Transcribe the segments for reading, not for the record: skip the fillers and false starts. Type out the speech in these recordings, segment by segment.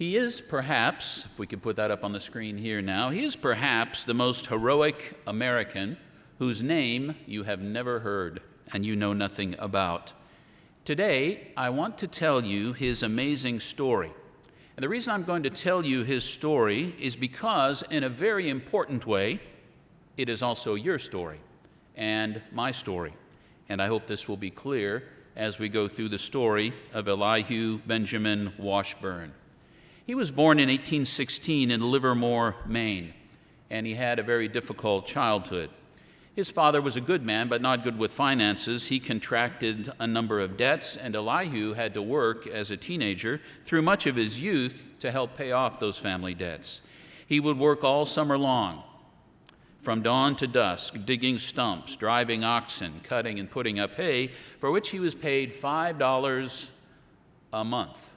He is perhaps, if we could put that up on the screen here now, he is perhaps the most heroic American whose name you have never heard and you know nothing about. Today, I want to tell you his amazing story. And the reason I'm going to tell you his story is because, in a very important way, it is also your story and my story. And I hope this will be clear as we go through the story of Elihu Benjamin Washburn. He was born in 1816 in Livermore, Maine, and he had a very difficult childhood. His father was a good man, but not good with finances. He contracted a number of debts, and Elihu had to work as a teenager through much of his youth to help pay off those family debts. He would work all summer long, from dawn to dusk, digging stumps, driving oxen, cutting and putting up hay, for which he was paid $5 a month.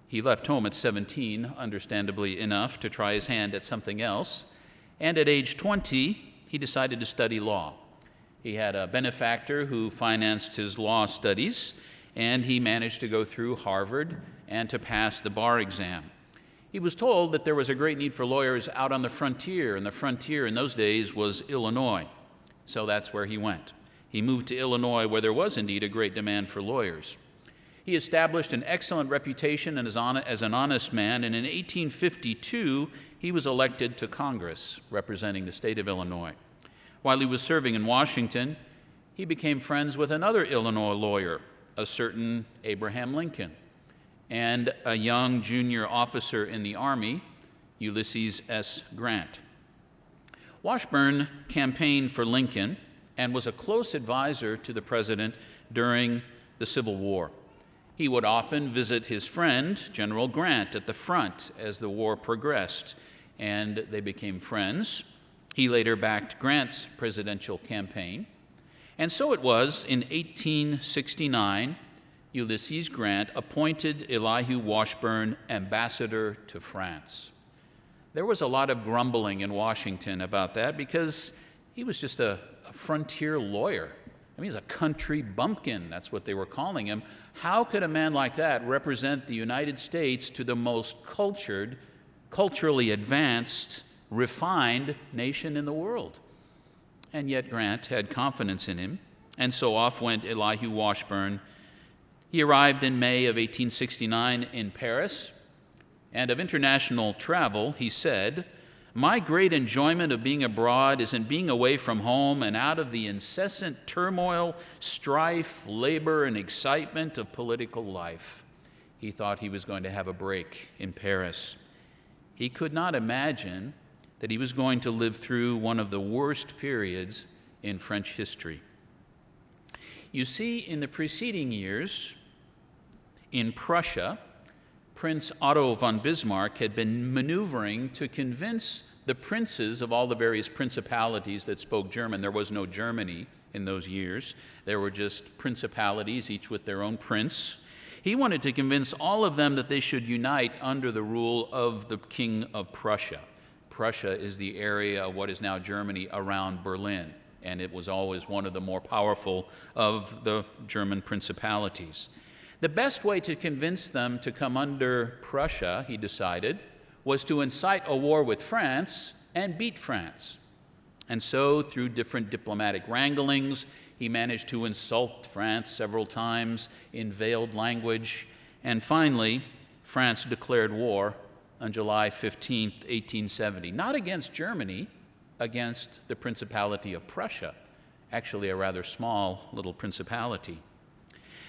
He left home at 17, understandably enough, to try his hand at something else, and at age 20, he decided to study law. He had a benefactor who financed his law studies, and he managed to go through Harvard and to pass the bar exam. He was told that there was a great need for lawyers out on the frontier, and the frontier in those days was Illinois. So that's where he went. He moved to Illinois, where there was indeed a great demand for lawyers. He established an excellent reputation as an honest man, and in 1852, he was elected to Congress, representing the state of Illinois. While he was serving in Washington, he became friends with another Illinois lawyer, a certain Abraham Lincoln, and a young junior officer in the Army, Ulysses S. Grant. Washburn campaigned for Lincoln and was a close advisor to the president during the Civil War. He would often visit his friend, General Grant, at the front as the war progressed, and they became friends. He later backed Grant's presidential campaign. And so it was in 1869, Ulysses Grant appointed Elihu Washburn ambassador to France. There was a lot of grumbling in Washington about that because he was just a frontier lawyer. I mean, he's a country bumpkin, that's what they were calling him. How could a man like that represent the United States to the most cultured, culturally advanced, refined nation in the world? And yet Grant had confidence in him, and so off went Elihu Washburn. He arrived in May of 1869 in Paris, and of international travel, he said, "My great enjoyment of being abroad is in being away from home and out of the incessant turmoil, strife, labor, and excitement of political life." He thought he was going to have a break in Paris. He could not imagine that he was going to live through one of the worst periods in French history. You see, in the preceding years, in Prussia, Prince Otto von Bismarck had been maneuvering to convince the princes of all the various principalities that spoke German. There was no Germany in those years. There were just principalities, each with their own prince. He wanted to convince all of them that they should unite under the rule of the King of Prussia. Prussia is the area of what is now Germany around Berlin, and it was always one of the more powerful of the German principalities. The best way to convince them to come under Prussia, he decided, was to incite a war with France and beat France. And so, through different diplomatic wranglings, he managed to insult France several times in veiled language, and finally, France declared war on July 15, 1870, not against Germany, against the Principality of Prussia, actually a rather small little principality.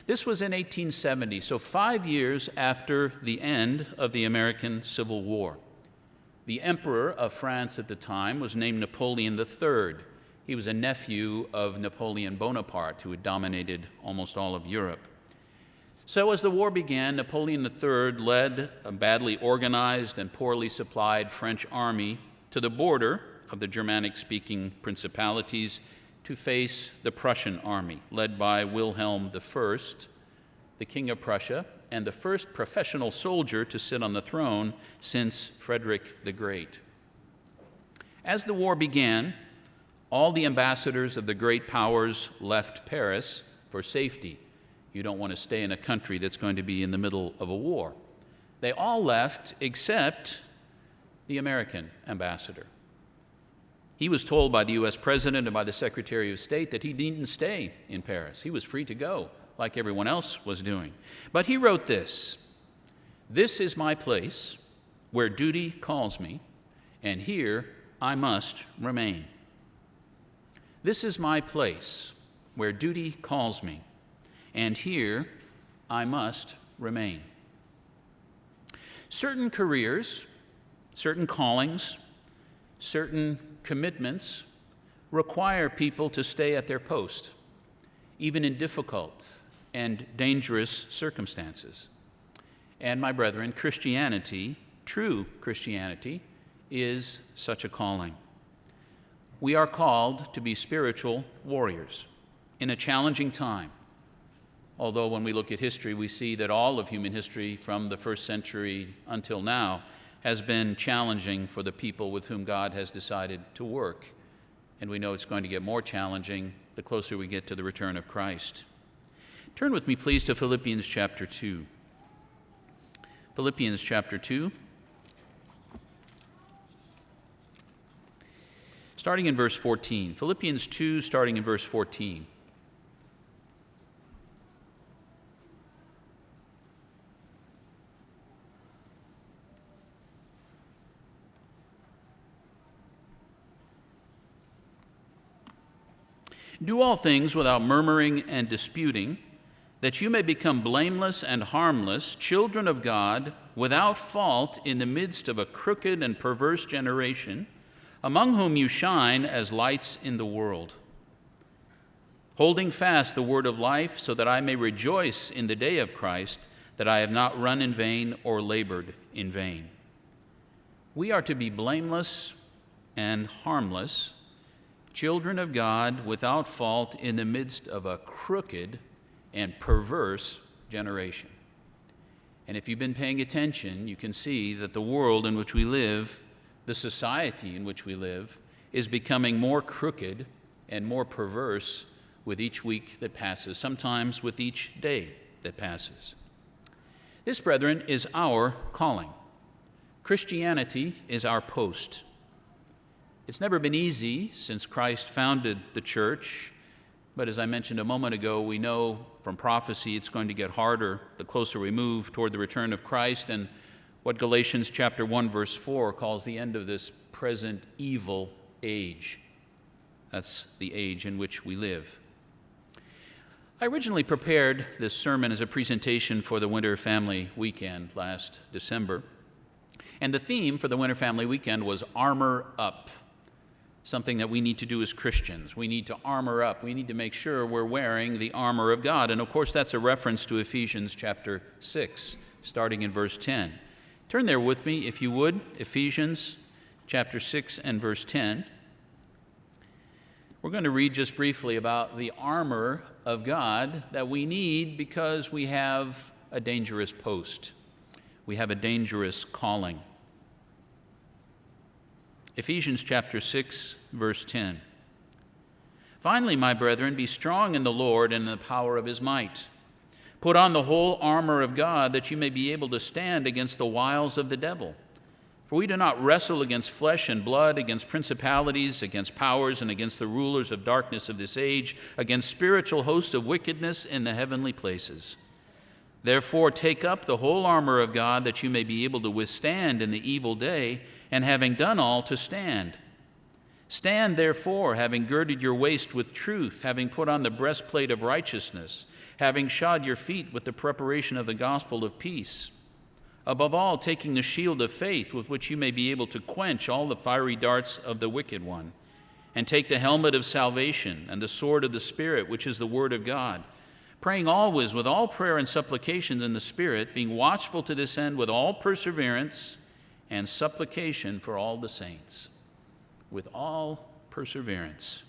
This was in 1870, so 5 years after the end of the American Civil War. The emperor of France at the time was named Napoleon III. He was a nephew of Napoleon Bonaparte, who had dominated almost all of Europe. So as the war began, Napoleon III led a badly organized and poorly supplied French army to the border of the Germanic-speaking principalities to face the Prussian army, led by Wilhelm I, the King of Prussia, and the first professional soldier to sit on the throne since Frederick the Great. As the war began, all the ambassadors of the great powers left Paris for safety. You don't want to stay in a country that's going to be in the middle of a war. They all left except the American ambassador. He was told by the U.S. President and by the Secretary of State that he needn't stay in Paris. He was free to go, like everyone else was doing. But he wrote this: "This is my place where duty calls me, and here I must remain. This is my place where duty calls me, and here I must remain." Certain careers, certain callings, certain commitments require people to stay at their post, even in difficult and dangerous circumstances. And my brethren, Christianity, true Christianity, is such a calling. We are called to be spiritual warriors in a challenging time. Although when we look at history, we see that all of human history from the first century until now has been challenging for the people with whom God has decided to work. And we know it's going to get more challenging the closer we get to the return of Christ. Turn with me, please, to Philippians chapter 2. Philippians chapter 2, starting in verse 14. Philippians 2, starting in verse 14. "Do all things without murmuring and disputing, that you may become blameless and harmless, children of God, without fault in the midst of a crooked and perverse generation, among whom you shine as lights in the world, holding fast the word of life, so that I may rejoice in the day of Christ, that I have not run in vain or labored in vain." We are to be blameless and harmless, children of God without fault in the midst of a crooked and perverse generation. And if you've been paying attention, you can see that the world in which we live, the society in which we live, is becoming more crooked and more perverse with each week that passes, sometimes with each day that passes. This, brethren, is our calling. Christianity is our post. It's never been easy since Christ founded the church, but as I mentioned a moment ago, we know from prophecy it's going to get harder the closer we move toward the return of Christ and what Galatians chapter 1 verse 4 calls the end of this present evil age. That's the age in which we live. I originally prepared this sermon as a presentation for the Winter Family Weekend last December, and the theme for the Winter Family Weekend was Armor Up. Something that we need to do as Christians. We need to armor up. We need to make sure we're wearing the armor of God. And of course, that's a reference to Ephesians chapter 6, starting in verse 10. Turn there with me, if you would, Ephesians chapter 6 and verse 10. We're going to read just briefly about the armor of God that we need because we have a dangerous post. We have a dangerous calling. Ephesians chapter 6, verse 10. "Finally, my brethren, be strong in the Lord and in the power of his might. Put on the whole armor of God, that you may be able to stand against the wiles of the devil. For we do not wrestle against flesh and blood, against principalities, against powers, and against the rulers of darkness of this age, against spiritual hosts of wickedness in the heavenly places. Therefore, take up the whole armor of God, that you may be able to withstand in the evil day, and having done all, to stand. Stand, therefore, having girded your waist with truth, having put on the breastplate of righteousness, having shod your feet with the preparation of the gospel of peace. Above all, taking the shield of faith, with which you may be able to quench all the fiery darts of the wicked one, and take the helmet of salvation and the sword of the Spirit, which is the word of God, praying always with all prayer and supplications in the Spirit, being watchful to this end with all perseverance and supplication for all the saints." With all perseverance.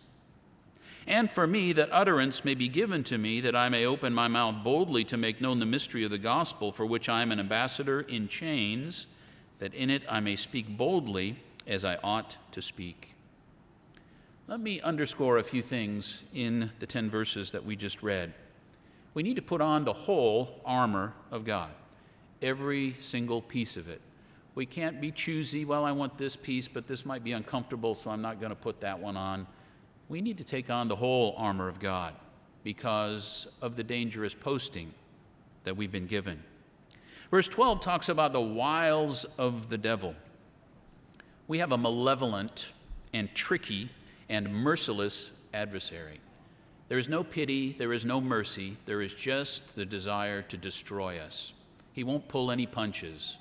"And for me, that utterance may be given to me, that I may open my mouth boldly to make known the mystery of the gospel, for which I am an ambassador in chains, that in it I may speak boldly as I ought to speak." Let me underscore a few things in the 10 verses that we just read. We need to put on the whole armor of God. every single piece of it. We can't be choosy, well, I want this piece, but this might be uncomfortable, so I'm not going to put that one on. We need to take on the whole armor of God because of the dangerous posting that we've been given. Verse 12 talks about the wiles of the devil. We have a malevolent and tricky and merciless adversary. There is no pity, there is no mercy, there is just the desire to destroy us. He won't pull any punches,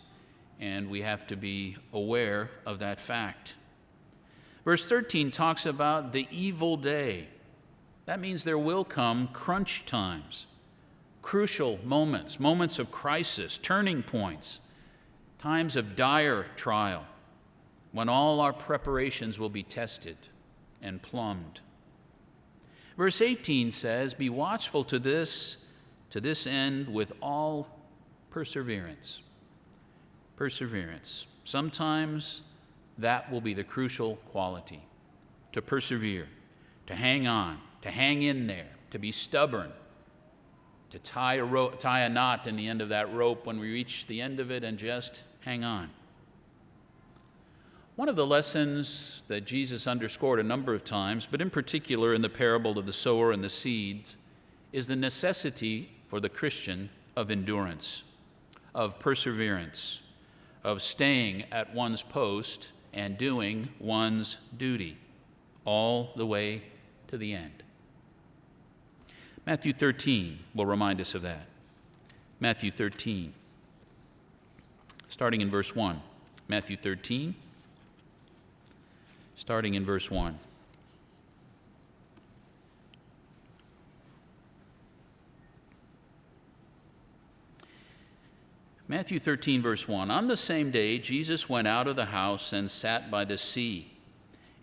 and we have to be aware of that fact. Verse 13 talks about the evil day. That means there will come crunch times, crucial moments, moments of crisis, turning points, times of dire trial, when all our preparations will be tested and plumbed. Verse 18 says, be watchful to this end with all perseverance. Perseverance. Sometimes that will be the crucial quality, to persevere, to hang on, to hang in there, to be stubborn, to tie a knot in the end of that rope when we reach the end of it and just hang on. One of the lessons that Jesus underscored a number of times, but in particular in the parable of the sower and the seeds, is the necessity for the Christian of endurance, of perseverance, of staying at one's post and doing one's duty all the way to the end. Matthew 13 will remind us of that. Matthew 13, starting in verse 1. Matthew 13, starting in verse 1. Matthew 13, verse 1. On the same day, Jesus went out of the house and sat by the sea.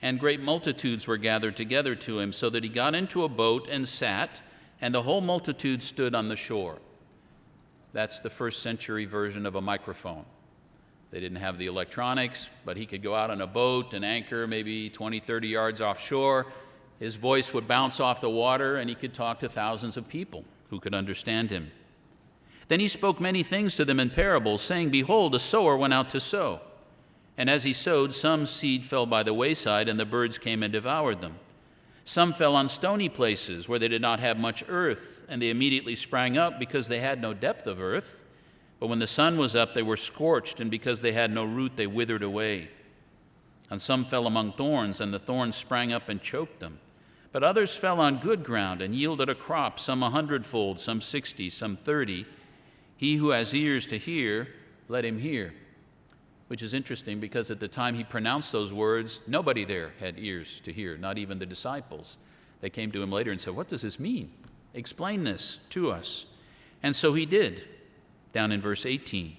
And great multitudes were gathered together to him, so that he got into a boat and sat, and the whole multitude stood on the shore. That's the first century version of a microphone. They didn't have the electronics, but he could go out on a boat and anchor maybe 20, 30 yards offshore. His voice would bounce off the water, and he could talk to thousands of people who could understand him. Then he spoke many things to them in parables, saying, behold, a sower went out to sow. And as he sowed, some seed fell by the wayside, and the birds came and devoured them. Some fell on stony places where they did not have much earth, and they immediately sprang up because they had no depth of earth. But when the sun was up, they were scorched, and because they had no root, they withered away. And some fell among thorns, and the thorns sprang up and choked them. But others fell on good ground and yielded a crop, some 100-fold, some 60, some 30. He who has ears to hear, let him hear. Which is interesting because at the time he pronounced those words, nobody there had ears to hear, not even the disciples. They came to him later and said, what does this mean? Explain this to us. And so he did, down in verse 18.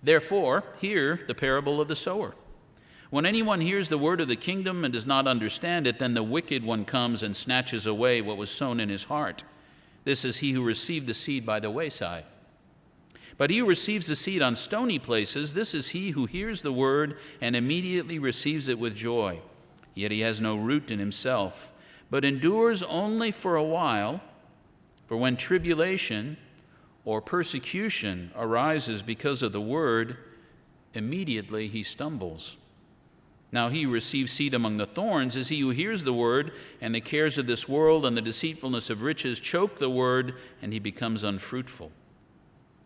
Therefore, hear the parable of the sower. When anyone hears the word of the kingdom and does not understand it, then the wicked one comes and snatches away what was sown in his heart. This is he who received the seed by the wayside. But he who receives the seed on stony places, this is he who hears the word and immediately receives it with joy. Yet he has no root in himself, but endures only for a while. For when tribulation or persecution arises because of the word, immediately he stumbles. Now he who receives seed among the thorns is he who hears the word, and the cares of this world and the deceitfulness of riches choke the word, and he becomes unfruitful.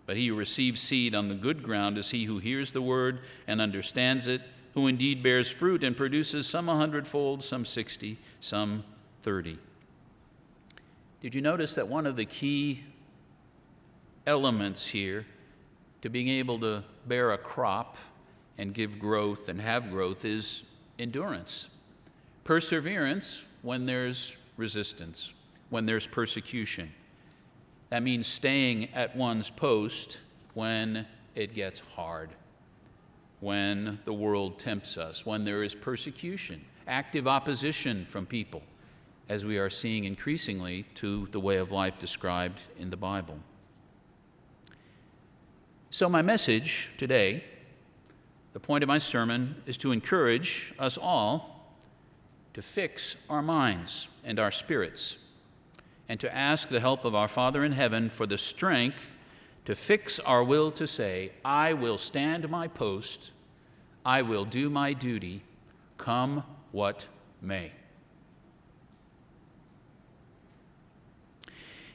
But he who receives seed on the good ground is he who hears the word and understands it, who indeed bears fruit and produces some 100-fold, some 60, some 30. Did you notice that one of the key elements here to being able to bear a crop and give growth and have growth is endurance? Perseverance when there's resistance, when there's persecution. That means staying at one's post when it gets hard, when the world tempts us, when there is persecution, active opposition from people, as we are seeing increasingly to the way of life described in the Bible. So my message today, the point of my sermon, is to encourage us all to fix our minds and our spirits, and to ask the help of our Father in heaven for the strength to fix our will to say, I will stand my post, I will do my duty, come what may.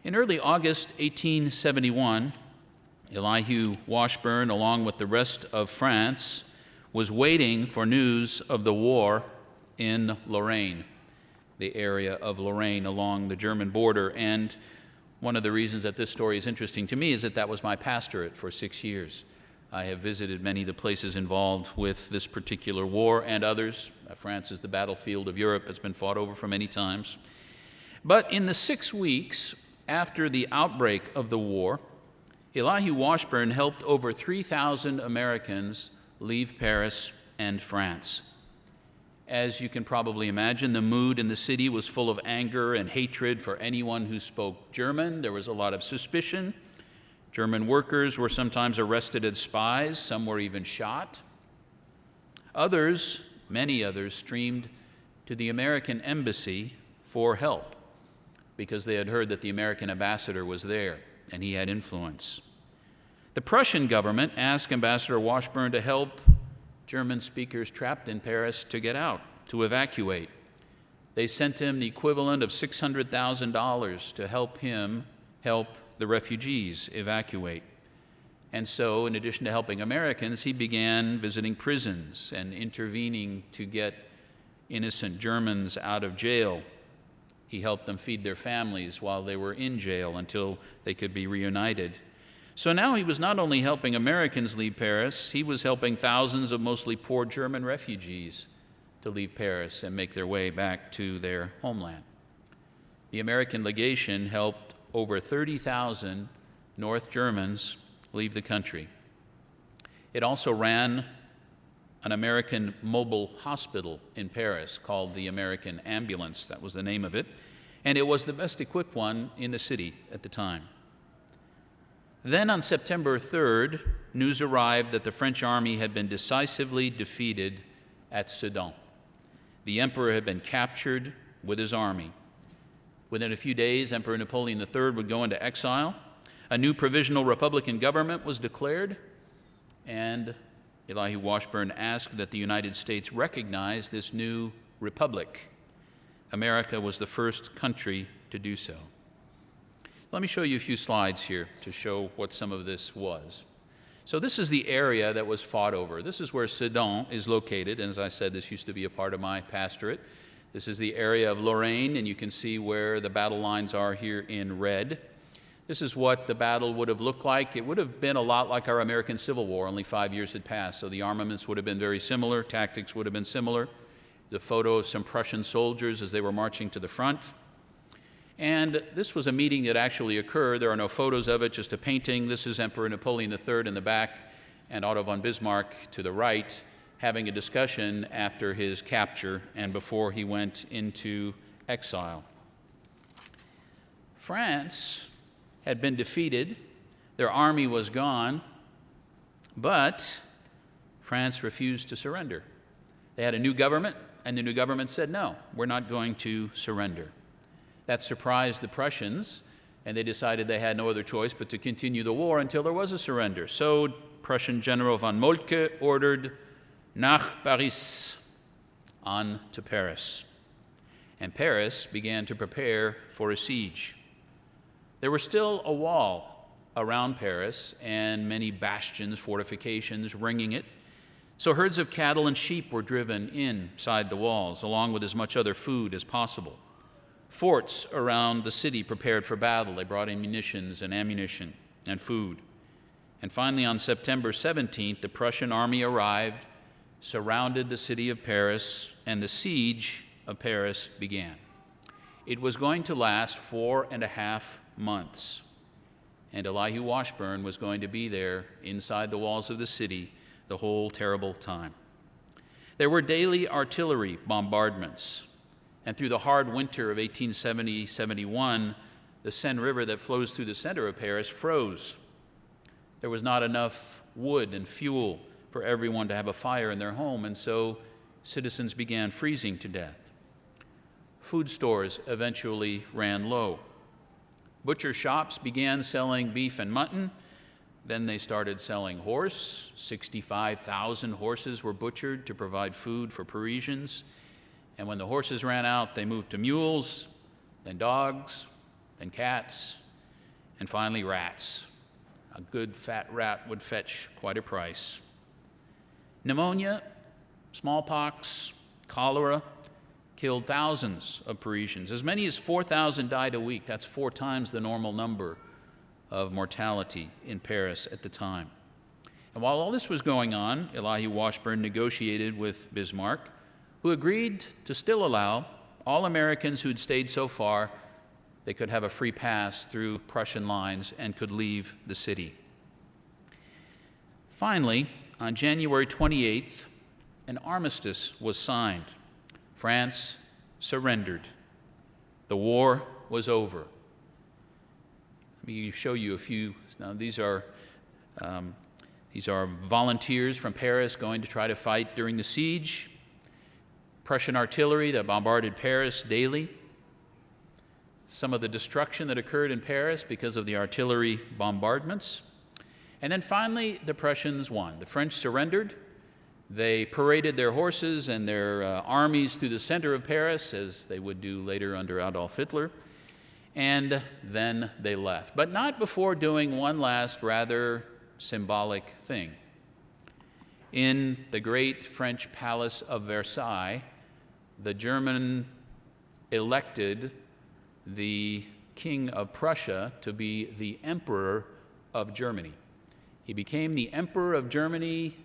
In early August 1871, Elihu Washburn, along with the rest of France, was waiting for news of the war in Lorraine, the area of Lorraine along the German border. And one of the reasons that this story is interesting to me is that was my pastorate for 6 years. I have visited many of the places involved with this particular war and others. France is the battlefield of Europe. It's been fought over for many times. But in the 6 weeks after the outbreak of the war, Elihu Washburn helped over 3,000 Americans leave Paris and France. As you can probably imagine, the mood in the city was full of anger and hatred for anyone who spoke German. There was a lot of suspicion. German workers were sometimes arrested as spies. Some were even shot. Others, many others, streamed to the American embassy for help because they had heard that the American ambassador was there and he had influence. The Prussian government asked Ambassador Washburn to help German speakers trapped in Paris to get out, to evacuate. They sent him the equivalent of $600,000 to help him help the refugees evacuate. And so, in addition to helping Americans, he began visiting prisons and intervening to get innocent Germans out of jail. He helped them feed their families while they were in jail until they could be reunited. So now he was not only helping Americans leave Paris, he was helping thousands of mostly poor German refugees to leave Paris and make their way back to their homeland. The American legation helped over 30,000 North Germans leave the country. It also ran an American mobile hospital in Paris called the American Ambulance. That was the name of it. And it was the best equipped one in the city at the time. Then on September 3rd, news arrived that the French army had been decisively defeated at Sedan. The emperor had been captured with his army. Within a few days, Emperor Napoleon III would go into exile. A new provisional Republican government was declared, and Elihu Washburn asked that the United States recognize this new republic. America was the first country to do so. Let me show you a few slides here to show what some of this was. So this is the area that was fought over. This is where Sedan is located, and as I said, this used to be a part of my pastorate. This is the area of Lorraine, and you can see where the battle lines are here in red. This is what the battle would have looked like. It would have been a lot like our American Civil War, only 5 years had passed, so the armaments would have been very similar, tactics would have been similar. The photo of some Prussian soldiers as they were marching to the front. And this was a meeting that actually occurred. There are no photos of it, just a painting. This is Emperor Napoleon III in the back and Otto von Bismarck to the right, having a discussion after his capture and before he went into exile. France had been defeated. Their army was gone, but France refused to surrender. They had a new government, and the new government said, no, we're not going to surrender. That surprised the Prussians, and they decided they had no other choice but to continue the war until there was a surrender. So Prussian General von Moltke ordered nach Paris, on to Paris. And Paris began to prepare for a siege. There was still a wall around Paris and many bastions, fortifications ringing it. So herds of cattle and sheep were driven inside the walls, along with as much other food as possible. Forts around the city prepared for battle. They brought in munitions and ammunition and food. And finally, on September 17th, the Prussian army arrived, surrounded the city of Paris, and the siege of Paris began. It was going to last 4.5 months, and Elihu Washburn was going to be there inside the walls of the city the whole terrible time. There were daily artillery bombardments. And through the hard winter of 1870-71, the Seine River that flows through the center of Paris froze. There was not enough wood and fuel for everyone to have a fire in their home, and so citizens began freezing to death. Food stores eventually ran low. Butcher shops began selling beef and mutton, Then they started selling horse. 65,000 horses were butchered to provide food for Parisians. And when the horses ran out, they moved to mules, then dogs, then cats, and finally rats. A good fat rat would fetch quite a price. Pneumonia, smallpox, cholera killed thousands of Parisians. As many as 4,000 died a week. That's 4 times the normal number of mortality in Paris at the time. And while all this was going on, Elihu Washburn negotiated with Bismarck, who agreed to still allow all Americans who had stayed so far, they could have a free pass through Prussian lines and could leave the city. Finally, on January 28th, an armistice was signed. France surrendered. The war was over. Let me show you a few. Now, these are volunteers from Paris going to try to fight during the siege. Prussian artillery that bombarded Paris daily. Some of the destruction that occurred in Paris because of the artillery bombardments. And then finally, the Prussians won. The French surrendered. They paraded their horses and their armies through the center of Paris, as they would do later under Adolf Hitler. And then they left, but not before doing one last rather symbolic thing. In the great French palace of Versailles, the German elected the King of Prussia to be the Emperor of Germany. He became the Emperor of Germany.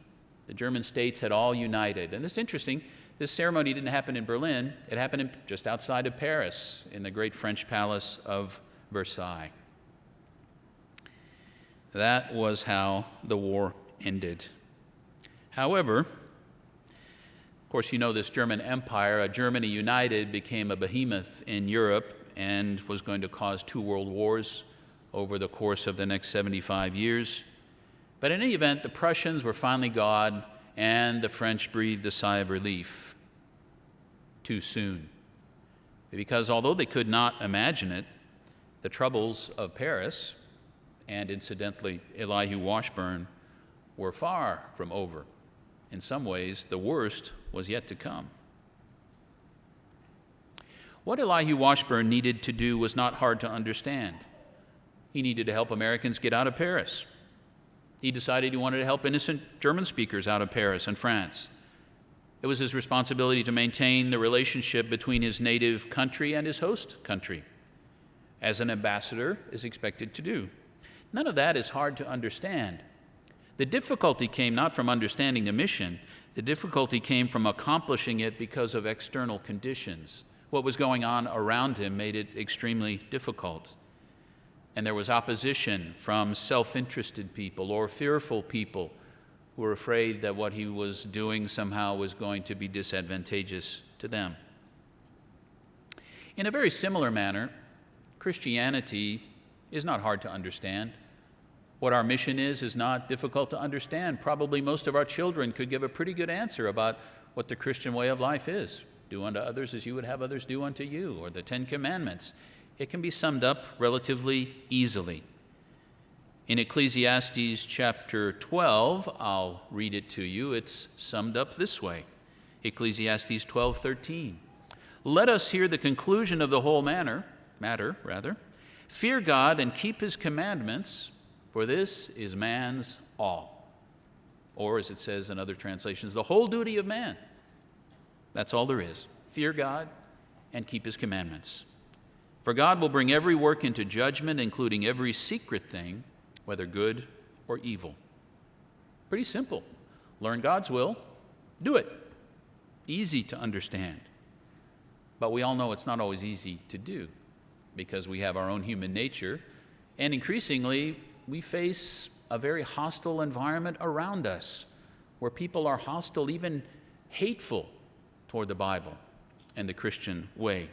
The German states had all united. And this is interesting. This ceremony didn't happen in Berlin. It happened just outside of Paris in the great French palace of Versailles. That was how the war ended. However, of course, you know this German empire, a Germany united, became a behemoth in Europe and was going to cause 2 world wars over the course of the next 75 years. But in any event, the Prussians were finally gone, and the French breathed a sigh of relief too soon. Because although they could not imagine it, the troubles of Paris, and incidentally Elihu Washburn, were far from over. In some ways, the worst was yet to come. What Elihu Washburn needed to do was not hard to understand. He needed to help Americans get out of Paris. He decided he wanted to help innocent German speakers out of Paris and France. It was his responsibility to maintain the relationship between his native country and his host country, as an ambassador is expected to do. None of that is hard to understand. The difficulty came not from understanding the mission. The difficulty came from accomplishing it because of external conditions. What was going on around him made it extremely difficult. And there was opposition from self-interested people or fearful people who were afraid that what he was doing somehow was going to be disadvantageous to them. In a very similar manner, Christianity is not hard to understand. What our mission is not difficult to understand. Probably most of our children could give a pretty good answer about what the Christian way of life is. Do unto others as you would have others do unto you, or the 10 Commandments. It can be summed up relatively easily. In Ecclesiastes chapter 12, I'll read it to you. It's summed up this way. Ecclesiastes 12:13. Let us hear the conclusion of the whole matter. Fear God and keep his commandments, for this is man's all. Or as it says in other translations, the whole duty of man. That's all there is. Fear God and keep his commandments. For God will bring every work into judgment, including every secret thing, whether good or evil. Pretty simple. Learn God's will, do it. Easy to understand. But we all know it's not always easy to do because we have our own human nature, and increasingly we face a very hostile environment around us where people are hostile, even hateful toward the Bible and the Christian way.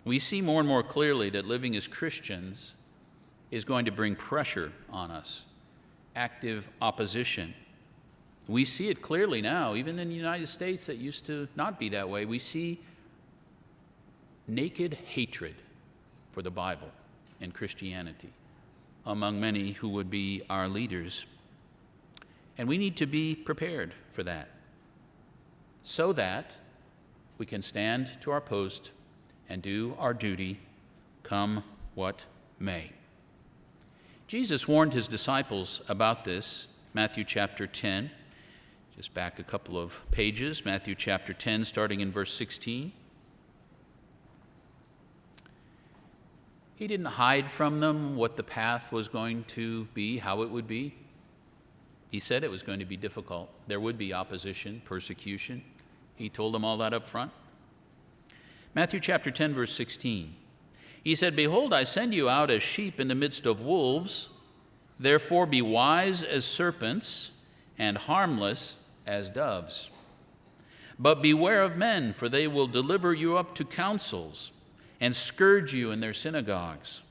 We see more and more clearly that living as Christians is going to bring pressure on us, active opposition. We see it clearly now, even in the United States that used to not be that way. We see naked hatred for the Bible and Christianity. among many who would be our leaders. And we need to be prepared for that, so that we can stand to our post and do our duty, come what may. Jesus warned his disciples about this, Matthew chapter 10. Just back a couple of pages, Matthew chapter 10, starting in verse 16. He didn't hide from them what the path was going to be, how it would be. He said it was going to be difficult. There would be opposition, persecution. He told them all that up front. Matthew chapter 10, verse 16. He said, "Behold, I send you out as sheep in the midst of wolves. Therefore be wise as serpents and harmless as doves. But beware of men, for they will deliver you up to councils and scourge you in their synagogues.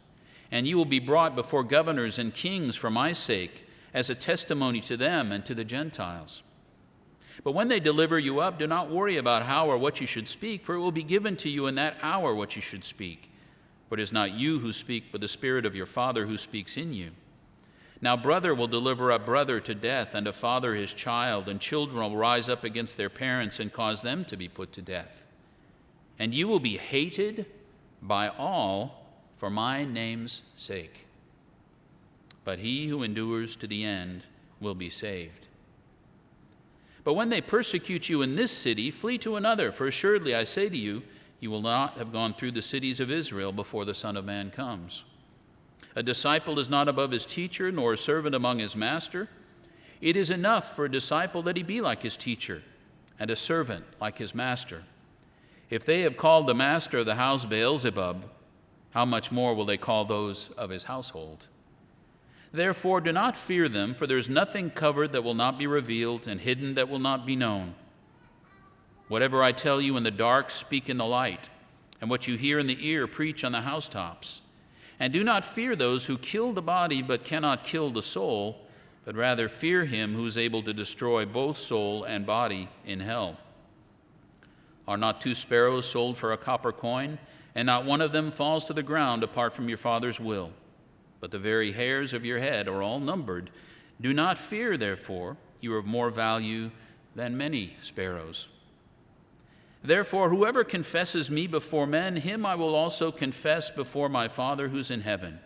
And you will be brought before governors and kings for my sake, as a testimony to them and to the Gentiles. But when they deliver you up, do not worry about how or what you should speak, for it will be given to you in that hour what you should speak. For it is not you who speak, but the Spirit of your Father who speaks in you. Now brother will deliver up brother to death, and a father his child, and children will rise up against their parents and cause them to be put to death. And you will be hated by all for my name's sake. But he who endures to the end will be saved. But when they persecute you in this city, flee to another, for assuredly I say to you, you will not have gone through the cities of Israel before the Son of Man comes. A disciple is not above his teacher, nor a servant among his master. It is enough for a disciple that he be like his teacher, and a servant like his master. If they have called the master of the house Beelzebub, how much more will they call those of his household? Therefore do not fear them, for there is nothing covered that will not be revealed, and hidden that will not be known. Whatever I tell you in the dark, speak in the light, and what you hear in the ear, preach on the housetops. And do not fear those who kill the body but cannot kill the soul, but rather fear him who is able to destroy both soul and body in hell. Are not 2 sparrows sold for a copper coin, and not one of them falls to the ground apart from your Father's will? But the very hairs of your head are all numbered. Do not fear, therefore, you are of more value than many sparrows. Therefore, whoever confesses me before men, him I will also confess before my Father who's in heaven.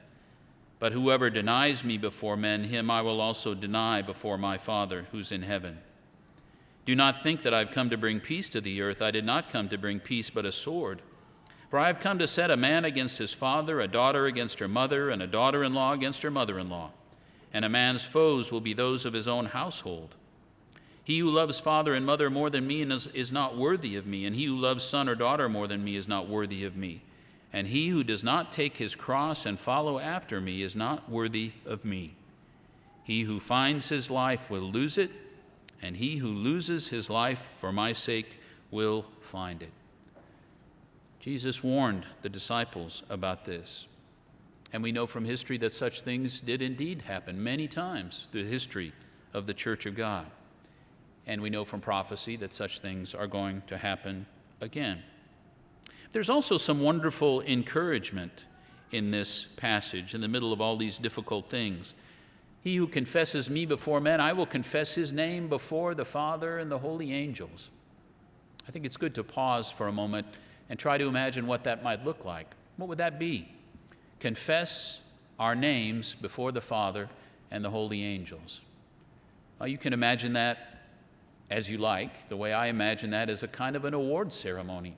But whoever denies me before men, him I will also deny before my Father who's in heaven. Do not think that I've come to bring peace to the earth. I did not come to bring peace, but a sword. For I have come to set a man against his father, a daughter against her mother, and a daughter-in-law against her mother-in-law. And a man's foes will be those of his own household. He who loves father and mother more than me is not worthy of me, and he who loves son or daughter more than me is not worthy of me. And he who does not take his cross and follow after me is not worthy of me. He who finds his life will lose it, and he who loses his life for my sake will find it. Jesus warned the disciples about this. And we know from history that such things did indeed happen many times through the history of the Church of God. And we know from prophecy that such things are going to happen again. There's also some wonderful encouragement in this passage in the middle of all these difficult things. He who confesses me before men, I will confess his name before the Father and the holy angels. I think it's good to pause for a moment and try to imagine what that might look like. What would that be? Confess our names before the Father and the holy angels. Well, you can imagine that as you like. The way I imagine that is a kind of an award ceremony.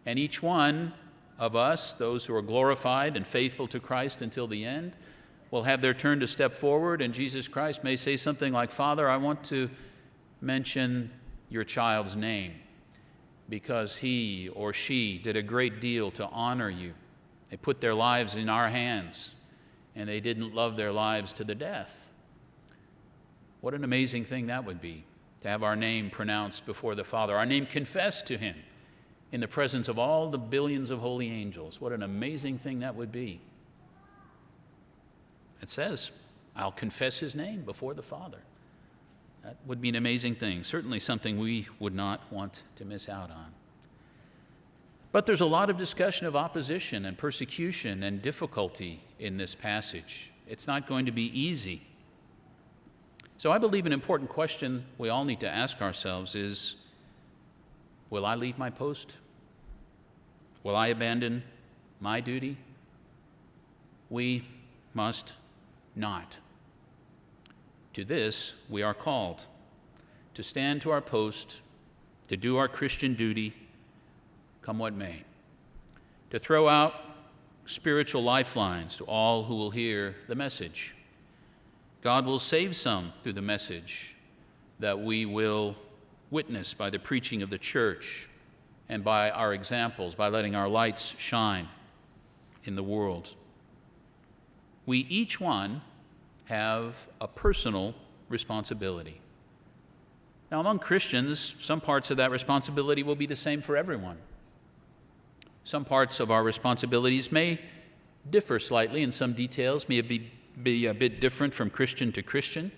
And each one of us, those who are glorified and faithful to Christ until the end, will have their turn to step forward, and Jesus Christ may say something like, Father, I want to mention your child's name, because he or she did a great deal to honor you. They put their lives in our hands, and they didn't love their lives to the death. What an amazing thing that would be, to have our name pronounced before the Father, our name confessed to him in the presence of all the billions of holy angels. What an amazing thing that would be. It says, I'll confess his name before the Father. That would be an amazing thing, certainly something we would not want to miss out on. But there's a lot of discussion of opposition and persecution and difficulty in this passage. It's not going to be easy. So I believe an important question we all need to ask ourselves is, will I leave my post? Will I abandon my duty? We must not. To this we are called, to stand to our post, to do our Christian duty, come what may, to throw out spiritual lifelines to all who will hear the message. God will save some through the message that we will witness by the preaching of the church and by our examples, by letting our lights shine in the world. We each one have a personal responsibility. Now, among Christians, some parts of that responsibility will be the same for everyone. Some parts of our responsibilities may differ slightly in some details, may be a bit different from Christian to Christian.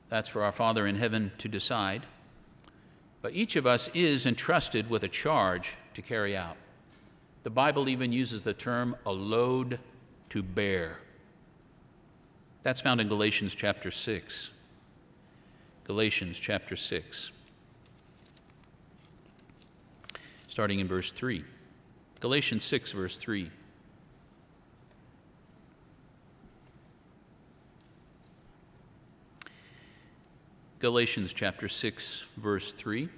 That's for our Father in heaven to decide. But each of us is entrusted with a charge to carry out. The Bible even uses the term a load to bear. That's found in Galatians chapter 6. Galatians chapter 6, starting in verse 3. Galatians 6, verse 3. Galatians chapter 6, verse 3.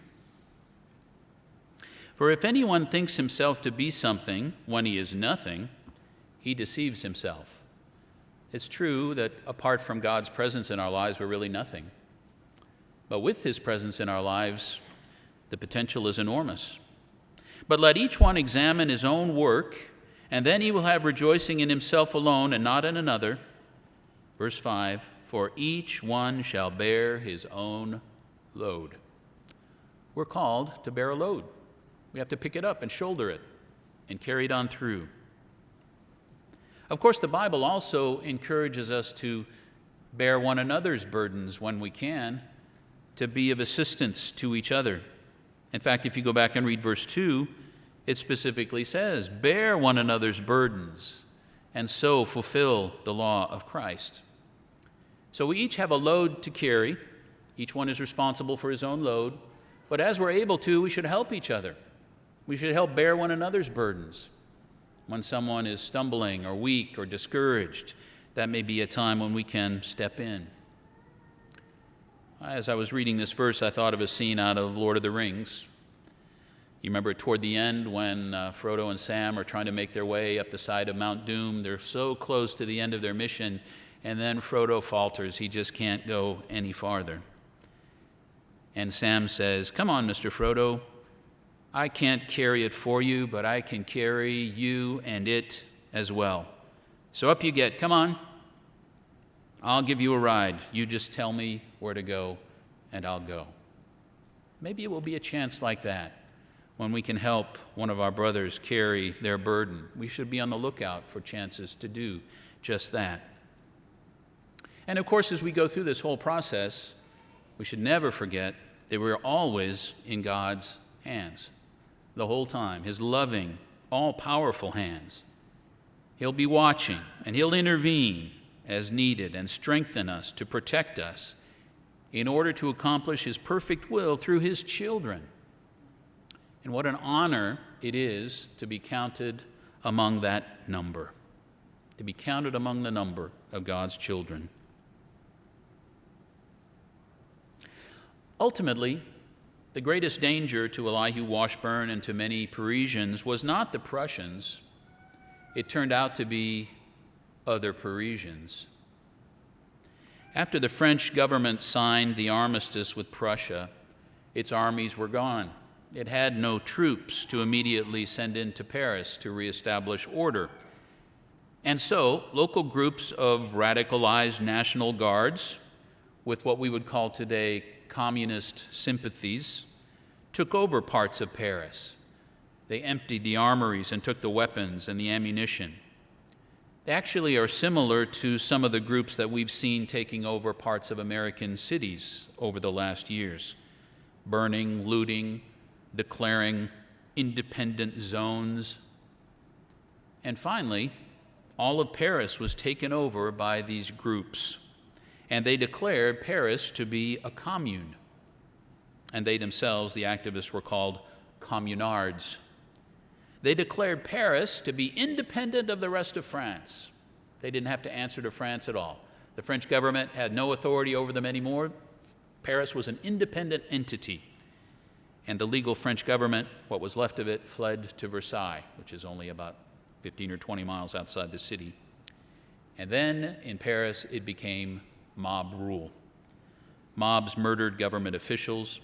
For if anyone thinks himself to be something when he is nothing, he deceives himself. It's true that apart from God's presence in our lives, we're really nothing. But with his presence in our lives, the potential is enormous. But let each one examine his own work, and then he will have rejoicing in himself alone and not in another. Verse 5, for each one shall bear his own load. We're called to bear a load. We have to pick it up and shoulder it and carry it on through. Of course, the Bible also encourages us to bear one another's burdens when we can, to be of assistance to each other. In fact, if you go back and read verse 2, it specifically says, bear one another's burdens and so fulfill the law of Christ. So we each have a load to carry. Each one is responsible for his own load. But as we're able to, we should help each other. We should help bear one another's burdens. When someone is stumbling or weak or discouraged, that may be a time when we can step in. As I was reading this verse, I thought of a scene out of Lord of the Rings. You remember toward the end when Frodo and Sam are trying to make their way up the side of Mount Doom. They're so close to the end of their mission, and then Frodo falters. He just can't go any farther. And Sam says, come on, Mr. Frodo. I can't carry it for you, but I can carry you and it as well. So up you get. Come on. I'll give you a ride. You just tell me where to go, and I'll go. Maybe it will be a chance like that when we can help one of our brothers carry their burden. We should be on the lookout for chances to do just that. And of course, as we go through this whole process, we should never forget that we're always in God's hands the whole time, his loving, all-powerful hands. He'll be watching, and he'll intervene as needed and strengthen us to protect us in order to accomplish his perfect will through his children. And what an honor it is to be counted among that number, to be counted among the number of God's children. Ultimately, the greatest danger to Elihu Washburn and to many Parisians was not the Prussians. It turned out to be other Parisians. After the French government signed the armistice with Prussia, its armies were gone. It had no troops to immediately send into Paris to reestablish order. And so, local groups of radicalized National Guards, with what we would call today communist sympathies, took over parts of Paris. They emptied the armories and took the weapons and the ammunition. They actually are similar to some of the groups that we've seen taking over parts of American cities over the last years, burning, looting, declaring independent zones. And finally, all of Paris was taken over by these groups, and they declared Paris to be a commune. And they themselves, the activists, were called communards. They declared Paris to be independent of the rest of France. They didn't have to answer to France at all. The French government had no authority over them anymore. Paris was an independent entity. And the legal French government, what was left of it, fled to Versailles, which is only about 15 or 20 miles outside the city. And then in Paris, it became mob rule. Mobs murdered government officials.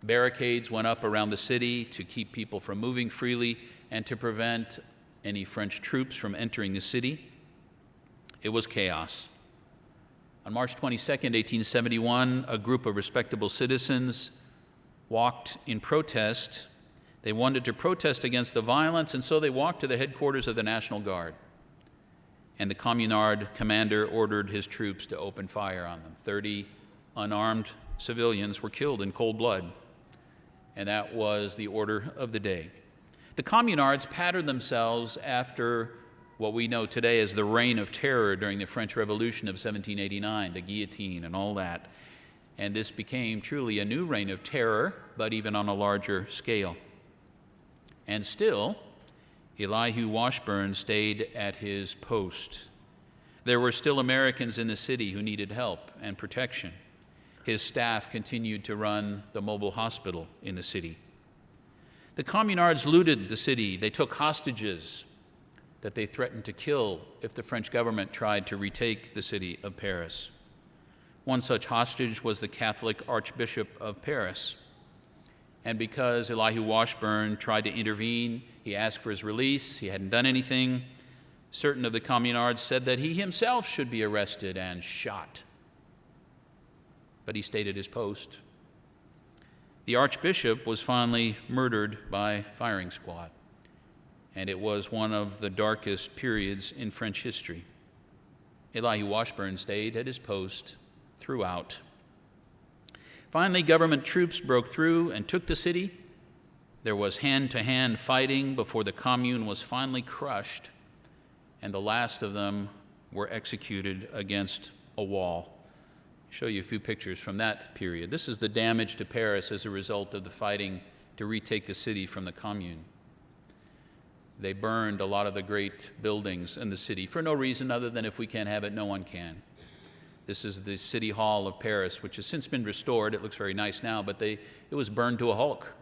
Barricades went up around the city to keep people from moving freely and to prevent any French troops from entering the city. It was chaos. On March 22nd, 1871, a group of respectable citizens walked in protest. They wanted to protest against the violence, and so they walked to the headquarters of the National Guard. And the communard commander ordered his troops to open fire on them. 30 unarmed civilians were killed in cold blood, and that was the order of the day. The communards patterned themselves after what we know today as the Reign of Terror during the French Revolution of 1789, the guillotine and all that. And this became truly a new reign of terror, but even on a larger scale. And still, Elihu Washburn stayed at his post. There were still Americans in the city who needed help and protection. His staff continued to run the mobile hospital in the city. The communards looted the city. They took hostages that they threatened to kill if the French government tried to retake the city of Paris. One such hostage was the Catholic Archbishop of Paris. And because Elihu Washburn tried to intervene, he asked for his release. He hadn't done anything. Certain of the communards said that he himself should be arrested and shot. But he stayed at his post. The Archbishop was finally murdered by firing squad, and it was one of the darkest periods in French history. Elihu Washburn stayed at his post throughout. Finally, government troops broke through and took the city. There was hand-to-hand fighting before the commune was finally crushed, and the last of them were executed against a wall. I'll show you a few pictures from that period. This is the damage to Paris as a result of the fighting to retake the city from the commune. They burned a lot of the great buildings in the city for no reason other than if we can't have it, no one can. This is the City Hall of Paris, which has since been restored. It looks very nice now, but it was burned to a hulk.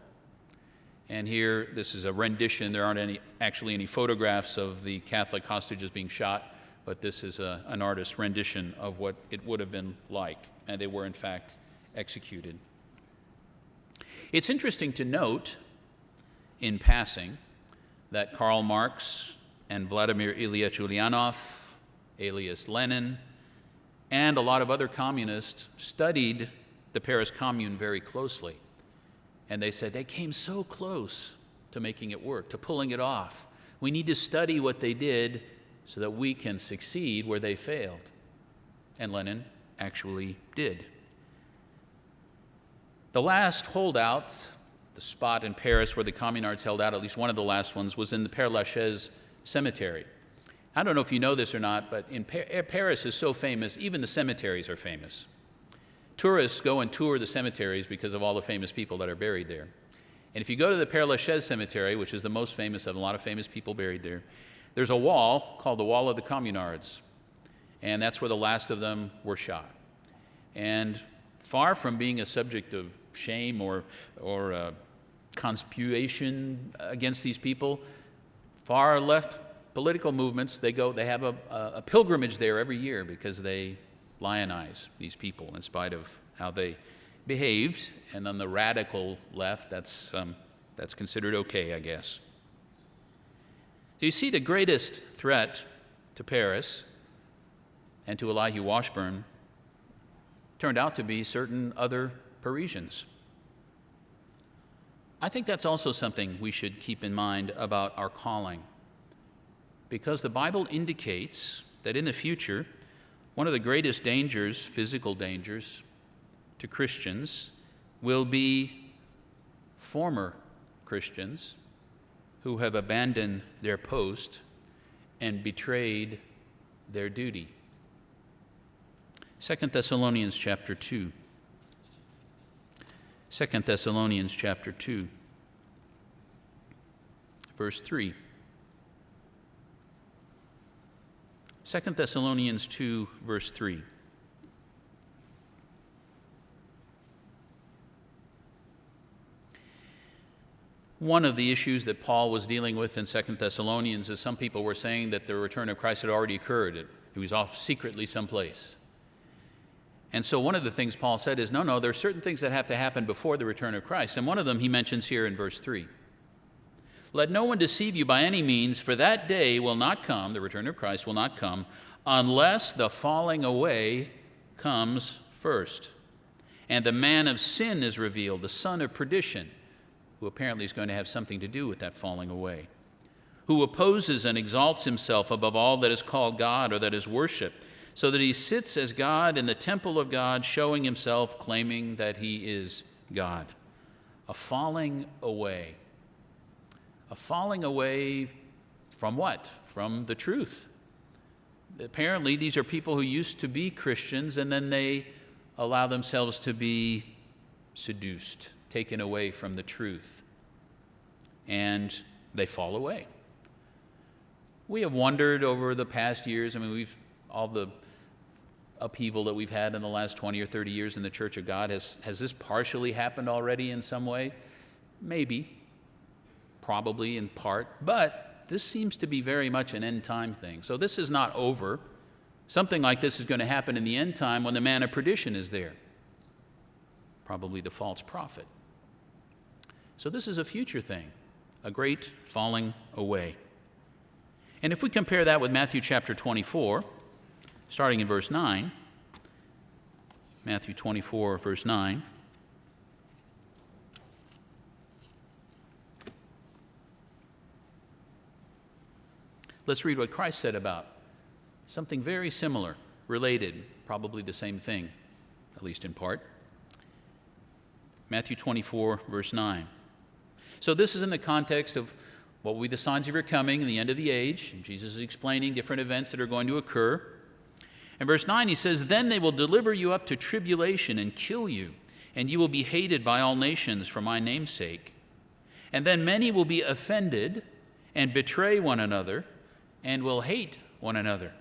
And here, this is a rendition. There aren't actually any photographs of the Catholic hostages being shot, but this is an artist's rendition of what it would have been like, and they were, in fact, executed. It's interesting to note, in passing, that Karl Marx and Vladimir Ilyich Ulyanov, alias Lenin, and a lot of other communists studied the Paris Commune very closely. And they said they came so close to making it work, to pulling it off. We need to study what they did so that we can succeed where they failed. And Lenin actually did. The last holdouts, the spot in Paris where the communards held out, at least one of the last ones, was in the Père Lachaise cemetery. I don't know if you know this or not, but Paris is so famous, even the cemeteries are famous. Tourists go and tour the cemeteries because of all the famous people that are buried there. And if you go to the Père Lachaise cemetery, which is the most famous of a lot of famous people buried there, there's a wall called the Wall of the Communards, and that's where the last of them were shot. And far from being a subject of shame or conspuation against these people, far left political movements, they have a pilgrimage there every year because they lionize these people in spite of how they behaved. And on the radical left, that's considered okay, I guess. So you see, the greatest threat to Paris and to Elihu Washburn turned out to be certain other Parisians. I think that's also something we should keep in mind about our calling, because the Bible indicates that in the future, one of the greatest dangers, physical dangers, to Christians will be former Christians who have abandoned their post and betrayed their duty. 2 Thessalonians chapter 2. 2 Thessalonians chapter 2, verse 3. 2 Thessalonians 2, verse 3. One of the issues that Paul was dealing with in 2 Thessalonians is some people were saying that the return of Christ had already occurred. He was off secretly someplace. And so one of the things Paul said is, no, there are certain things that have to happen before the return of Christ. And one of them he mentions here in verse 3. Let no one deceive you by any means, for that day will not come, the return of Christ will not come, unless the falling away comes first. And the man of sin is revealed, the son of perdition, who apparently is going to have something to do with that falling away, who opposes and exalts himself above all that is called God or that is worshipped, so that he sits as God in the temple of God, showing himself, claiming that he is God. A falling away. A falling away from what? From the truth. Apparently, these are people who used to be Christians, and then they allow themselves to be seduced, taken away from the truth, and they fall away. We have wondered over the past years, all the upheaval that we've had in the last 20 or 30 years in the Church of God, has this partially happened already in some way? Maybe, probably in part, but this seems to be very much an end-time thing. So this is not over. Something like this is going to happen in the end time when the man of perdition is there, probably the false prophet. So this is a future thing, a great falling away. And if we compare that with Matthew chapter 24, starting in verse 9, Matthew 24, verse 9, let's read what Christ said about something very similar, related, probably the same thing, at least in part. Matthew 24, verse 9. So this is in the context of what will be the signs of your coming and the end of the age. And Jesus is explaining different events that are going to occur. In verse 9, he says, Then they will deliver you up to tribulation and kill you, and you will be hated by all nations for my name's sake. And then many will be offended and betray one another and will hate one another.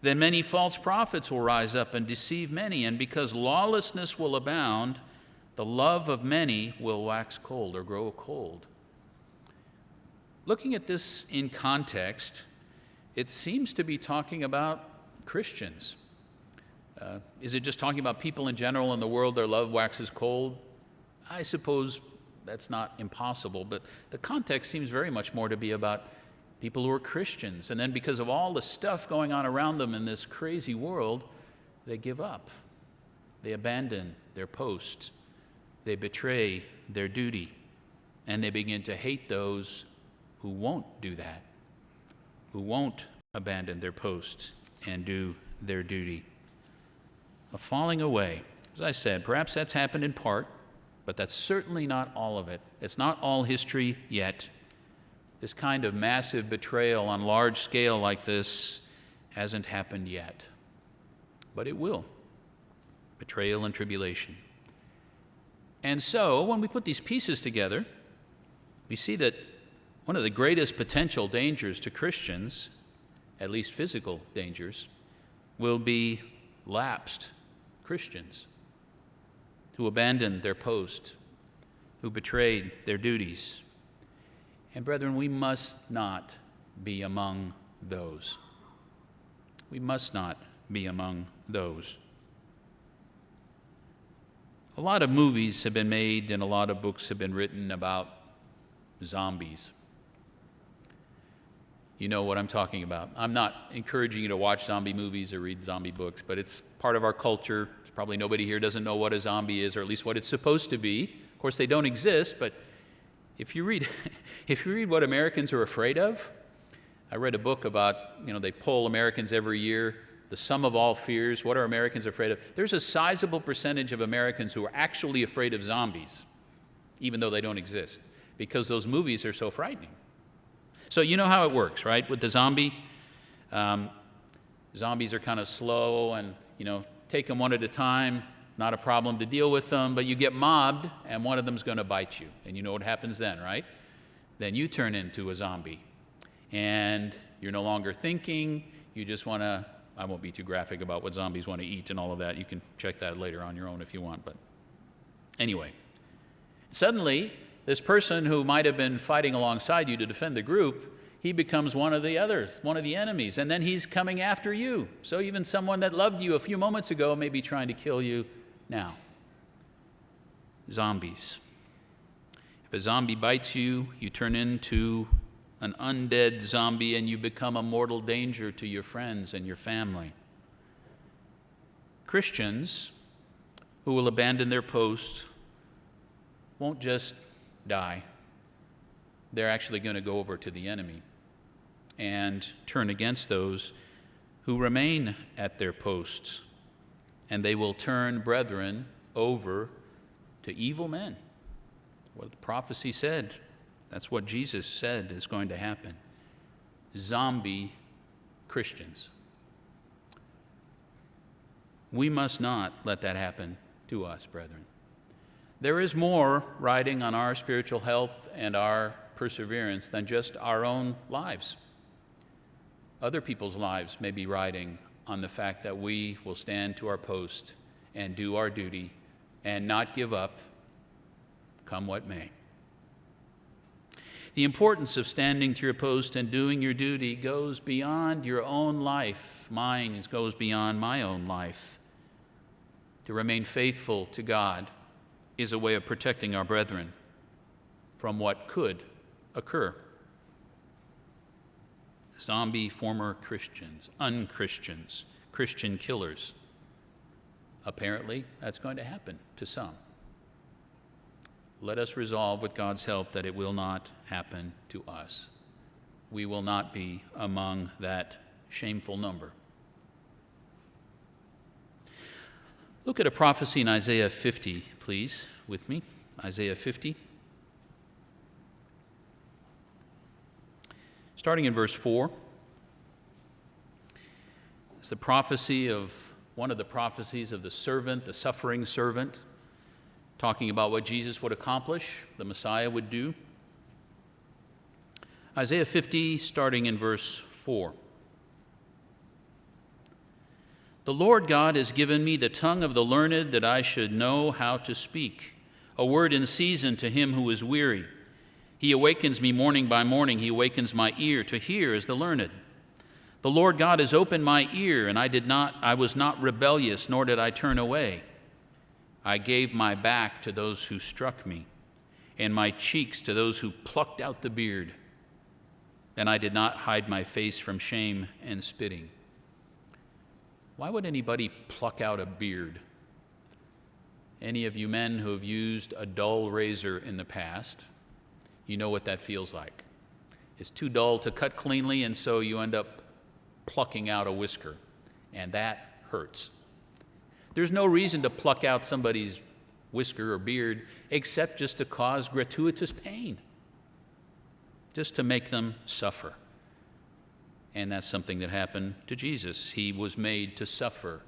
Then many false prophets will rise up and deceive many, and because lawlessness will abound, the love of many will wax cold or grow cold. Looking at this in context, it seems to be talking about Christians. Is it just talking about people in general in the world, their love waxes cold? I suppose that's not impossible, but the context seems very much more to be about people who are Christians. And then because of all the stuff going on around them in this crazy world, they give up. They abandon their post. They betray their duty. And they begin to hate those who won't do that, who won't abandon their post and do their duty. A falling away. As I said, perhaps that's happened in part, but that's certainly not all of it. It's not all history yet. This kind of massive betrayal on large scale like this hasn't happened yet. But it will. Betrayal and tribulation. And so, when we put these pieces together, we see that one of the greatest potential dangers to Christians, at least physical dangers, will be lapsed Christians who abandoned their post, who betrayed their duties. And brethren, we must not be among those. We must not be among those. A lot of movies have been made and a lot of books have been written about zombies. You know what I'm talking about. I'm not encouraging you to watch zombie movies or read zombie books, but it's part of our culture. There's probably nobody here doesn't know what a zombie is, or at least what it's supposed to be. Of course, they don't exist, but if you read what Americans are afraid of, I read a book about, they poll Americans every year, the sum of all fears, what are Americans afraid of? There's a sizable percentage of Americans who are actually afraid of zombies, even though they don't exist, because those movies are so frightening. So you know how it works, right? With the zombie, zombies are kind of slow and, take them one at a time, not a problem to deal with them, but you get mobbed and one of them's going to bite you. And you know what happens then, right? Then you turn into a zombie. And you're no longer thinking, you just want to, I won't be too graphic about what zombies want to eat and all of that. You can check that later on your own if you want. But anyway, suddenly, this person who might have been fighting alongside you to defend the group, he becomes one of the others, one of the enemies, and then he's coming after you. So even someone that loved you a few moments ago may be trying to kill you now. Zombies. If a zombie bites you, you turn into an undead zombie and you become a mortal danger to your friends and your family. Christians who will abandon their post won't just die. They're actually going to go over to the enemy and turn against those who remain at their posts. And they will turn brethren over to evil men. What the prophecy said, that's what Jesus said is going to happen. Zombie Christians. We must not let that happen to us, brethren. There is more riding on our spiritual health and our perseverance than just our own lives. Other people's lives may be riding on the fact that we will stand to our post and do our duty and not give up, come what may. The importance of standing to your post and doing your duty goes beyond your own life. Mine goes beyond my own life. To remain faithful to God is a way of protecting our brethren from what could occur. Zombie former Christians, unchristians, Christian killers. Apparently, that's going to happen to some. Let us resolve with God's help that it will not happen to us. We will not be among that shameful number. Look at a prophecy in Isaiah 50, please, with me. Isaiah 50. Starting in verse 4. It's the prophecy of one of the prophecies of the servant, the suffering servant, talking about what Jesus would accomplish, the Messiah would do. Isaiah 50, starting in verse 4. The Lord God has given me the tongue of the learned that I should know how to speak, a word in season to him who is weary. He awakens me morning by morning. He awakens my ear to hear as the learned. The Lord God has opened my ear, and I was not rebellious, nor did I turn away. I gave my back to those who struck me, and my cheeks to those who plucked out the beard. And I did not hide my face from shame and spitting. Why would anybody pluck out a beard? Any of you men who have used a dull razor in the past, you know what that feels like. It's too dull to cut cleanly, and so you end up plucking out a whisker, and that hurts. There's no reason to pluck out somebody's whisker or beard except just to cause gratuitous pain, just to make them suffer. And that's something that happened to Jesus. He was made to suffer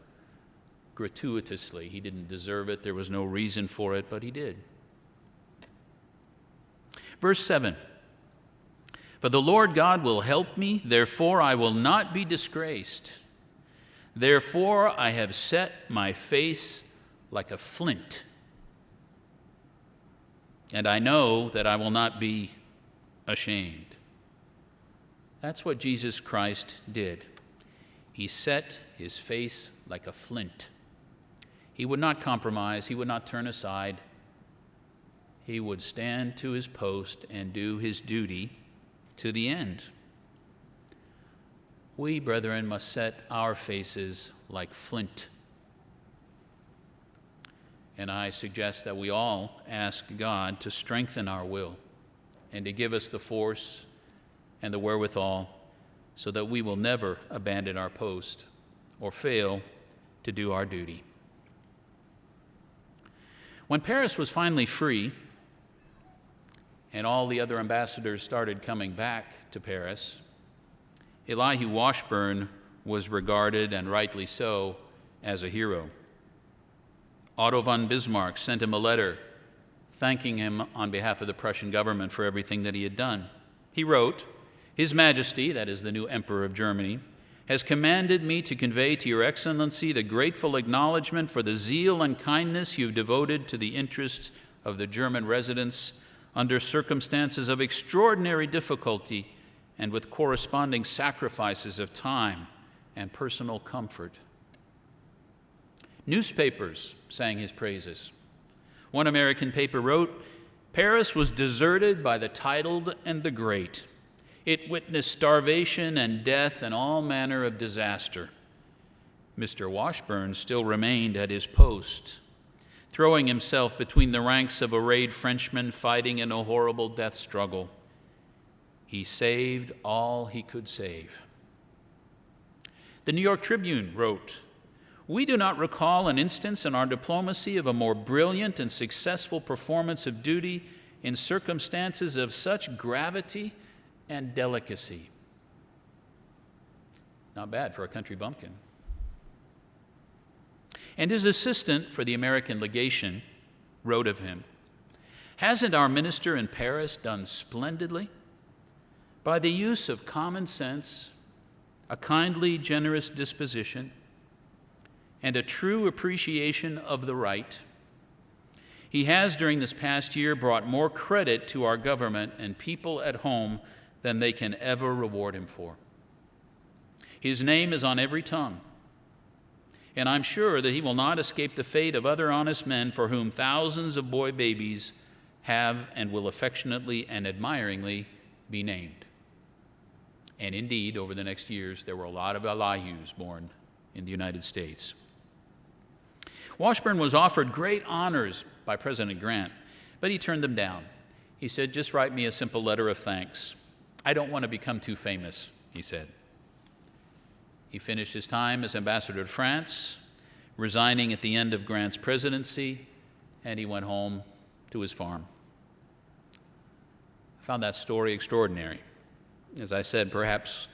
gratuitously. He didn't deserve it. There was no reason for it, but he did. Verse 7, for the Lord God will help me, therefore I will not be disgraced. Therefore I have set my face like a flint, and I know that I will not be ashamed. That's what Jesus Christ did. He set his face like a flint. He would not compromise. He would not turn aside. He would stand to his post and do his duty to the end. We, brethren, must set our faces like flint. And I suggest that we all ask God to strengthen our will and to give us the force and the wherewithal so that we will never abandon our post or fail to do our duty. When Paris was finally free, and all the other ambassadors started coming back to Paris, Elihu Washburn was regarded, and rightly so, as a hero. Otto von Bismarck sent him a letter thanking him on behalf of the Prussian government for everything that he had done. He wrote, "His Majesty," that is the new Emperor of Germany, "has commanded me to convey to your Excellency the grateful acknowledgement for the zeal and kindness you have devoted to the interests of the German residents under circumstances of extraordinary difficulty and with corresponding sacrifices of time and personal comfort." Newspapers sang his praises. One American paper wrote, "Paris was deserted by the titled and the great. It witnessed starvation and death and all manner of disaster. Mr. Washburn still remained at his post, throwing himself between the ranks of arrayed Frenchmen fighting in a horrible death struggle. He saved all he could save." The New York Tribune wrote, "We do not recall an instance in our diplomacy of a more brilliant and successful performance of duty in circumstances of such gravity and delicacy." Not bad for a country bumpkin. And his assistant for the American legation wrote of him, "Hasn't our minister in Paris done splendidly? By the use of common sense, a kindly, generous disposition, and a true appreciation of the right, he has during this past year brought more credit to our government and people at home than they can ever reward him for. His name is on every tongue, and I'm sure that he will not escape the fate of other honest men for whom thousands of boy babies have and will affectionately and admiringly be named." And indeed, over the next years, there were a lot of Elihus born in the United States. Washburn was offered great honors by President Grant, but he turned them down. He said, "Just write me a simple letter of thanks. I don't want to become too famous," he said. He finished his time as ambassador to France, resigning at the end of Grant's presidency, and he went home to his farm. I found that story extraordinary. As I said, perhaps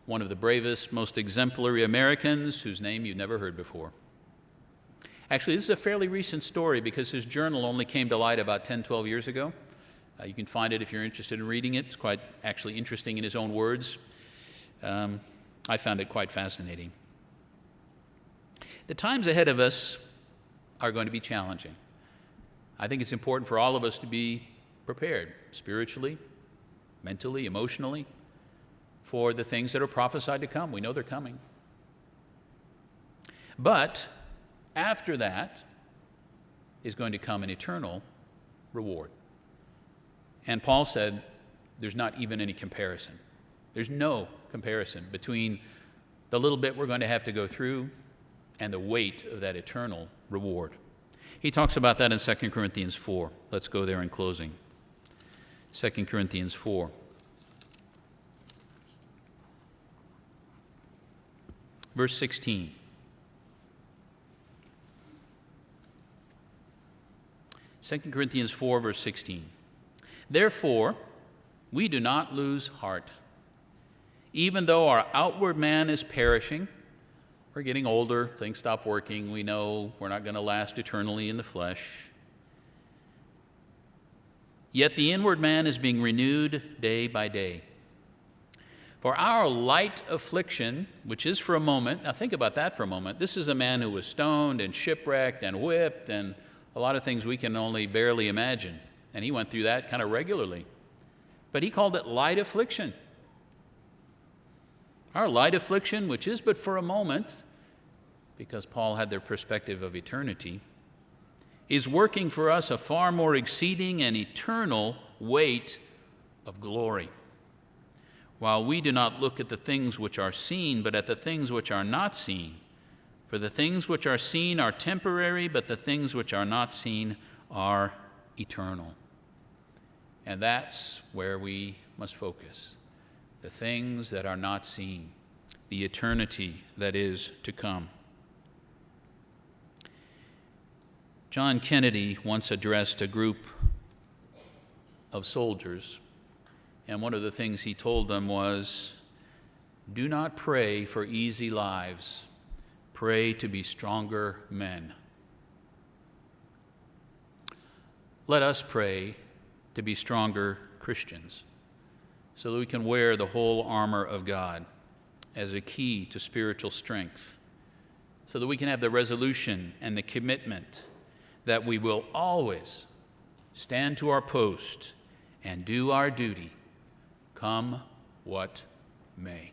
one of the bravest, most exemplary Americans whose name you've never heard before. Actually, this is a fairly recent story because his journal only came to light about 10, 12 years ago. You can find it if you're interested in reading it. It's quite actually interesting in his own words. I found it quite fascinating. The times ahead of us are going to be challenging. I think it's important for all of us to be prepared spiritually, mentally, emotionally, for the things that are prophesied to come. We know they're coming. But after that is going to come an eternal reward. And Paul said there's not even any comparison. There's no comparison between the little bit we're going to have to go through and the weight of that eternal reward. He talks about that in 2 Corinthians 4. Let's go there in closing. 2 Corinthians 4. Verse 16. Second Corinthians 4, verse 16. "Therefore, we do not lose heart. Even though our outward man is perishing," we're getting older, things stop working, we know we're not going to last eternally in the flesh, "yet the inward man is being renewed day by day. For our light affliction, which is for a moment," now think about that for a moment. This is a man who was stoned and shipwrecked and whipped and a lot of things we can only barely imagine. And he went through that kind of regularly. But he called it light affliction. Our light affliction, which is but for a moment, because Paul had their perspective of eternity, is working for us a far more exceeding and eternal weight of glory. While we do not look at the things which are seen, but at the things which are not seen. For the things which are seen are temporary, but the things which are not seen are eternal. And that's where we must focus. The things that are not seen, the eternity that is to come. John Kennedy once addressed a group of soldiers. And one of the things he told them was, do not pray for easy lives. Pray to be stronger men. Let us pray to be stronger Christians so that we can wear the whole armor of God as a key to spiritual strength, so that we can have the resolution and the commitment that we will always stand to our post and do our duty, come what may.